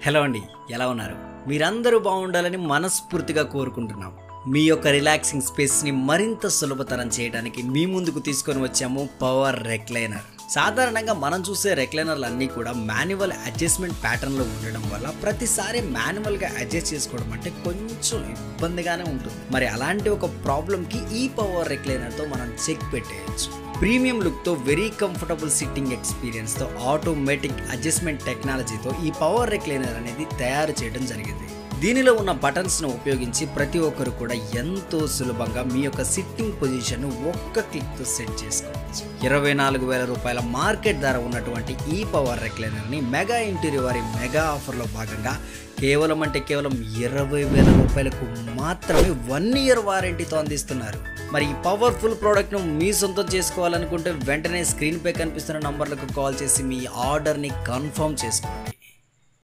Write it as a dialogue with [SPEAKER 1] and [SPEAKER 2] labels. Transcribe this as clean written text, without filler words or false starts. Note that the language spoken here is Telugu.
[SPEAKER 1] హలో అండి, ఎలా ఉన్నారు? మీరందరూ బాగుండాలని మనస్ఫూర్తిగా కోరుకుంటున్నాం. మీ యొక్క రిలాక్సింగ్ స్పేస్ని మరింత సులభతరం చేయడానికి మీ ముందుకు తీసుకొని వచ్చాము పవర్ రెక్లైనర్. సాధారణంగా మనం చూసే రెక్లైనర్లు అన్నీ కూడా మాన్యువల్ అడ్జస్ట్మెంట్ ప్యాటర్న్లో ఉండడం వల్ల ప్రతిసారి మాన్యువల్గా అడ్జస్ట్ చేసుకోవడం అంటే కొంచెం ఇబ్బందిగానే ఉంటుంది. మరి అలాంటి ఒక ప్రాబ్లంకి ఈ పవర్ రెక్లైనర్తో మనం చెక్ పెట్టేయచ్చు. ప్రీమియం లుక్తో వెరీ కంఫర్టబుల్ సిట్టింగ్ ఎక్స్పీరియన్స్తో ఆటోమేటిక్ అడ్జస్ట్మెంట్ టెక్నాలజీతో ఈ పవర్ రెక్లైనర్ అనేది తయారు చేయడం జరిగింది. దీనిలో ఉన్న బటన్స్ను ఉపయోగించి ప్రతి ఒక్కరు కూడా ఎంతో సులభంగా మీ యొక్క సిట్టింగ్ పొజిషన్ను ఒక్క క్లిక్తో సెట్ చేసుకోవచ్చు. 24,000 రూపాయల మార్కెట్ ధర ఉన్నటువంటి ఈ పవర్ రెక్లైనర్ని మెగా ఇంటీరియర్ వారి మెగా ఆఫర్లో భాగంగా కేవలం 20,000 రూపాయలకు మాత్రమే 1 ఇయర్ వారంటీతో అందిస్తున్నారు. మరి ఈ పవర్ఫుల్ ప్రోడక్ట్ను మీ సొంతం చేసుకోవాలనుకుంటే వెంటనే స్క్రీన్పై కనిపిస్తున్న నంబర్లకు కాల్ చేసి మీ ఆర్డర్ని కన్ఫర్మ్ చేసుకోండి.